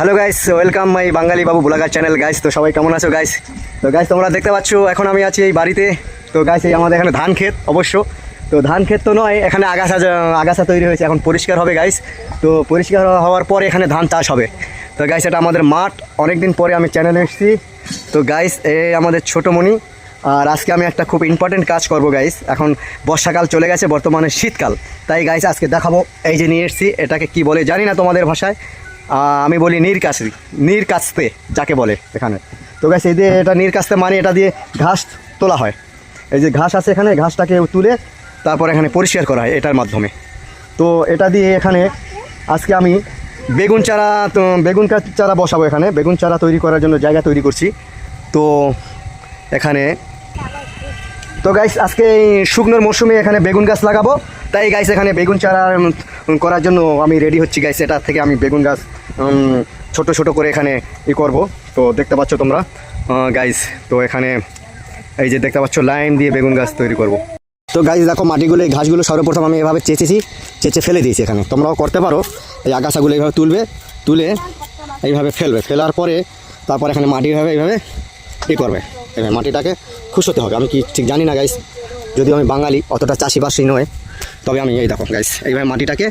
Hello guys, welcome my Bangali Babu blogger channel guys. তো সবাই কেমন আছো গাইস? তো গাইস তোমরা দেখতে পাচ্ছ এখন আমি আছি এই বাড়িতে। তো গাইস এই আমাদের এখানে ধান ক্ষেত অবশ্য। তো ধান ক্ষেত তো নয়, এখানে আগাছা তৈরি হয়েছে, এখন পরিষ্কার হবে গাইস। তো পরিষ্কার হওয়ার পরে এখানে ধান চাষ হবে। তো গাইস এটা আমাদের মাঠ, অনেক দিন পরে আমি চ্যানেলে এসেছি। তো গাইস এই আমাদের ছোটোমণি, আর আজকে আমি একটা খুব ইম্পর্টেন্ট কাজ করব গাইস। এখন বর্ষাকাল চলে গেছে, বর্তমানে শীতকাল, তাই গাইস আজকে দেখাবো। এই যে নিয়ে এসেছি, এটাকে কি বলে জানি না তোমাদের ভাষায়, আমি বলি নীর কাস্তে যাকে বলে এখানে। তো গাইস এই যে এটা নীর কাস্তে মানে এটা দিয়ে ঘাস তোলা হয়। এই যে ঘাস আছে এখানে, ঘাসটাকে তুলে তারপর এখানে পরিষ্কার করা হয় এটার মাধ্যমে। তো এটা দিয়ে এখানে আজকে আমি বেগুন চারা বসাবো। এখানে বেগুন চারা তৈরি করার জন্য জায়গা তৈরি করছি। তো এখানে তো গাইস আজকে এই শুকনোর মৌসুমে এখানে বেগুন গাছ লাগাবো, তাই গাইস এখানে বেগুন চারা করার জন্য আমি রেডি হচ্ছি গাইস। এটা থেকে আমি বেগুন গাছ ছোট ছোট করে এখানে করব। তো দেখতে পাচ্ছ তোমরা গাইস, তো এখানে এই যে দেখতে পাচ্ছ লাইন দিয়ে বেগুন গাছ তৈরি করব। তো গাইস দেখো মাটিগুলো, এই ঘাসগুলো সর্বপ্রথম আমি এভাবে চেঁচে ফেলে দিয়েছি এখানে। তোমরাও করতে পারো, এই আগাছাগুলো এইভাবে তুলে এইভাবে ফেলার পরে তারপর এখানে মাটি এইভাবে করবে। এবার মাটিটাকে খুশোতে হবে। আমি কি ঠিক জানি না গাইস, যদিও আমি বাঙালি, অতটা চাষিবাসী নয়, তবে আমি এই দেখো গাইস এইভাবে মাটিটাকে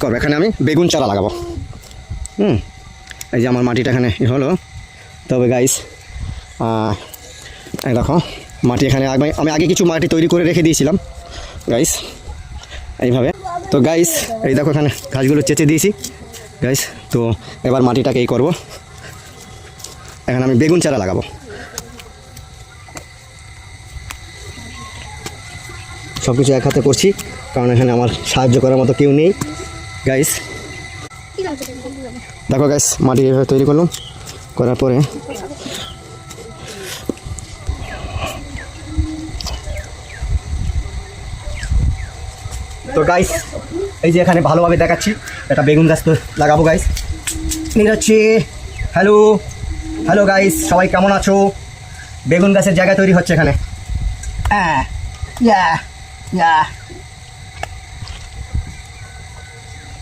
করবে। এখানে আমি বেগুন চারা লাগাবো। এই যে আমার মাটিটা এখানে হলো। তবে গাইস এই দেখো মাটি এখানে আমি আগে কিছু মাটি তৈরি করে রেখে দিয়েছিলাম গাইস এইভাবে। তো গাইস এই দেখো এখানে ঘাসগুলো চেঁচে দিয়েছি গাইস। তো এবার মাটিটাকে করব। এখানে আমি বেগুন চারা লাগাবো। সব কিছু এক হাতে করছি, কারণ এখানে আমার সাহায্য করার মতো কেউ নেই গাইস। দেখো গাইস মাটি এভাবে তৈরি করলাম, করার পরে তো গাইস এই যে এখানে ভালোভাবে দেখাচ্ছি, এটা বেগুন গাছ তো লাগাবো গাইস। নিরাচ্ছি। হ্যালো গাইস, সবাই কেমন আছো? বেগুন গাছের জায়গা তৈরি হচ্ছে এখানে।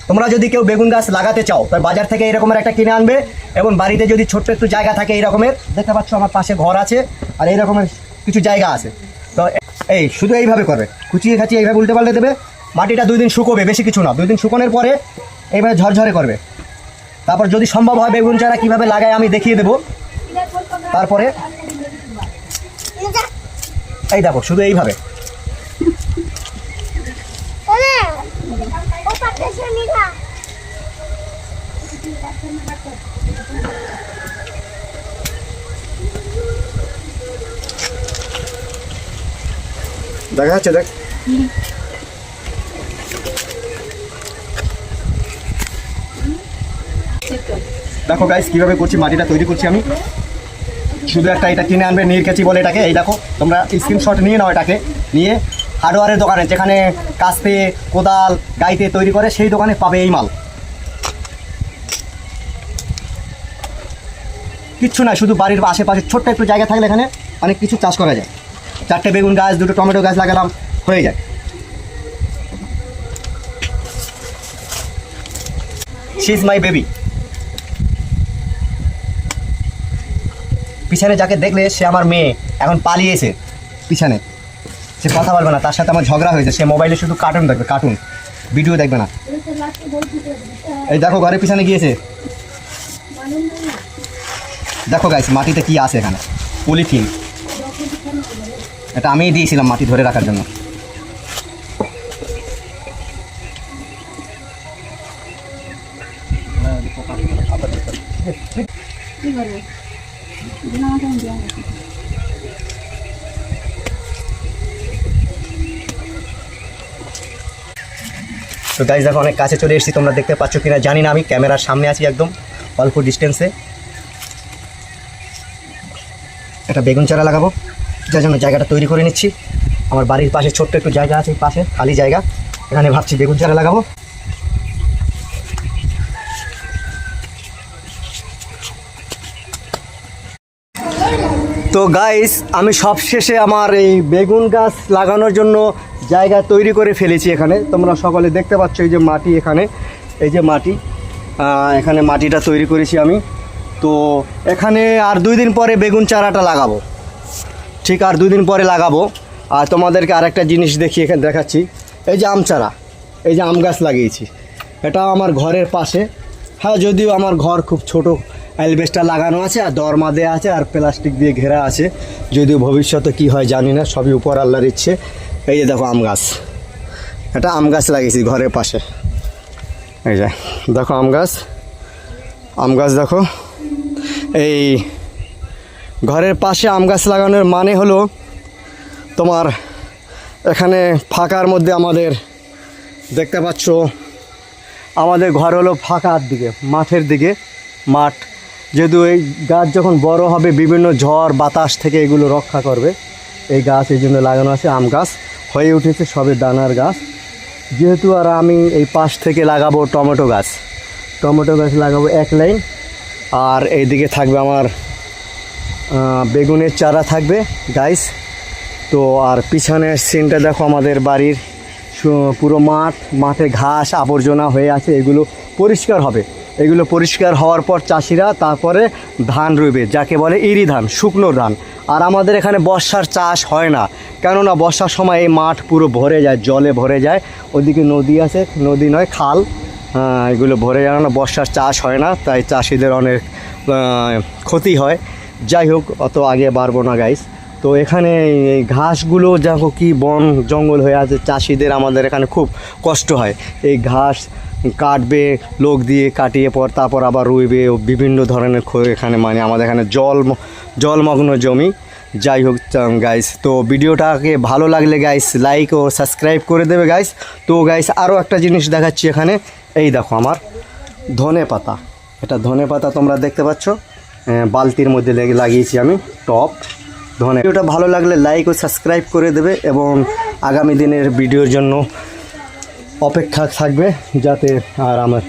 তোমরা যদি কেউ বেগুন গাছ লাগাতে চাও, তবে বাজার থেকে এরকমের একটা কিনে আনবে, এবং বাড়িতে যদি ছোট্ট একটু জায়গা থাকে এই রকমের, দেখতে পাচ্ছ আমার পাশে ঘর আছে আর এই রকমের কিছু জায়গা আছে। তো এই শুধু এইভাবে করবে, কুচিয়ে খাচিয়ে এইভাবে উল্টে পাল্টে দেবে। মাটিটা 2 দিন শুকোবে, বেশি কিছু না, 2 দিন শুকোনোর পরে এইভাবে ঝরঝরে করবে। তারপর যদি সম্ভব হয় বেগুন চারা কীভাবে লাগায় আমি দেখিয়ে দেবো। তারপরে এই দেখো শুধু এইভাবে। দেখা যাচ্ছে দেখ। দেখো গাইস কিভাবে করছি, মাটিটা তৈরি করছি আমি। শুধু একটা এটা কিনে আনবে, নীরকেচি বলে এটাকে। এই দেখো তোমরা স্ক্রিনশট নিয়ে নাও, এটাকে নিয়ে হার্ডওয়্যারের দোকানে, যেখানে কাস্তে, কোদাল, গাইতে তৈরি করে, সেই দোকানে পাবে এই মাল। কিচ্ছু না, শুধু বাড়ির আশেপাশে ছোট্ট একটু জায়গা থাকলে এখানে অনেক কিছু চাষ করা যায়। 4টে বেগুন গাছ, 2টো টমেটো গাছ লাগালাম, হয়ে যায়। She is my baby. পিছনে যাকে দেখলে সে আমার মেয়ে, এখন পালিয়েছে পিছনে, সে কথা বলবে না, তার সাথে আমার ঝগড়া হয়েছে। সে মোবাইলে শুধু কার্টুন দেখবে, কার্টুন ভিডিও দেখবে না। এই দেখো ঘরের পিছনে গিয়েছে। দেখো গাইস মাটিতে কি আছে এখানে, পলিথিন। এটা আমিই দিয়েছিলাম মাটি ধরে রাখার জন্য। তো গাইস দেখো অনেক কাছে চলে এসেছি, তোমরা দেখতে পাচ্ছ কিনা জানি না, আমি ক্যামেরার সামনে আছি একদম অল্প ডিস্টেন্সে। একটা বেগুন চারা লাগাবো, যার জন্য জায়গাটা তৈরি করে নিচ্ছি। আমার বাড়ির পাশে ছোট্ট একটু জায়গা আছে, এই পাশে খালি জায়গা, এখানে ভাবছি বেগুন চারা লাগাবো। তো গাইস আমি সবশেষে আমার এই বেগুন গাছ লাগানোর জন্য জায়গা তৈরি করে ফেলেছি এখানে। তোমরা সকলে দেখতে পাচ্ছ এই যে মাটি, এখানে এই যে মাটি, এখানে মাটিটা তৈরি করেছি আমি। তো এখানে আর 2 দিন পরে বেগুন চারাটা লাগাবো, ঠিক আর 2 দিন পরে লাগাবো। আর তোমাদেরকে আরেকটা জিনিস এখানে দেখাচ্ছি, এই যে আম চারা, এই যে আম গাছ লাগিয়েছি, এটা আমার ঘরের পাশে। হ্যাঁ, যদিও আমার ঘর খুব ছোট, অ্যালবেস্টার লাগানো আছে আর দরমা দেওয়া আছে আর প্লাস্টিক দিয়ে ঘেরা আছে, যদিও ভবিষ্যতে কি হয় জানি না, সবই উপর আল্লাহর ইচ্ছে। এই যে দেখো আম গাছ, এটা আম গাছ লাগিয়েছি ঘরের পাশে, এই যে দেখো আম গাছ দেখো। এই ঘরের পাশে আম গাছ লাগানোর মানে হলো তোমার এখানে ফাঁকার মধ্যে আমাদের দেখতে পাচ্ছ, আমাদের ঘর হলো ফাঁকার দিকে, মাঠের দিকে, মাঠ যেহেতু এই গাছ যখন বড় হবে বিভিন্ন ঝড় বাতাস থেকে এগুলো রক্ষা করবে, এই গাছ এই জন্য লাগানো আছে। আম গাছ হয়ে উঠেছে সবে দানার গাছ যেহেতু। আর আমি এই পাশ থেকে লাগাবো টমেটো গাছ লাগাবো 1 লাইন। আর এইদিকে থাকবে আমার বেগুনের চারা থাকবে গাইস। তো আর পিছনের সিনটা দেখো, আমাদের বাড়ির পুরো মাঠে ঘাস আবর্জনা হয়ে আছে, এগুলো পরিষ্কার হবে। এগুলো পরিষ্কার হওয়ার পর চাষিরা তারপরে ধান রুইবে, যাকে বলে ইরি ধান, শুকনো ধান। আর আমাদের এখানে বর্ষার চাষ হয় না, কেননা বর্ষার সময় এই মাঠ পুরো ভরে যায়, জলে ভরে যায়। ওদিকে নদী আছে, নদী নয় খাল, এগুলো ভরে যায় না, বর্ষার চাষ হয় না, তাই চাষিদের অনেক ক্ষতি হয়। যাই হোক, অত আগে বাড়বো না গাইস। তো এখানে এই ঘাসগুলো দেখো কি বন জঙ্গল হয়ে আছে, চাষিদের আমাদের এখানে খুব কষ্ট হয়। এই ঘাস কাটবে লোক দিয়ে, কাটিয়ে তারপর আবার রুইবে, বিভিন্ন ধরনের এখানে মানে আমাদের এখানে জলমগ্ন জমি। যাই হোক গাইস, তো ভিডিওটাকে ভালো লাগলে গাইস লাইক ও সাবস্ক্রাইব করে দেবে গাইস। তো গাইস আরও একটা জিনিস দেখাচ্ছি এখানে, এই দেখো আমার ধনে পাতা, এটা ধনে পাতা তোমরা দেখতে পাচ্ছ, বালতির মধ্যে লাগিয়েছি আমি টপ ধনে। ভিডিওটা ভালো লাগলে লাইক ও সাবস্ক্রাইব করে দেবে এবং আগামী দিনের ভিডিওর জন্য অপেক্ষা থাকবে, যাতে আর আমার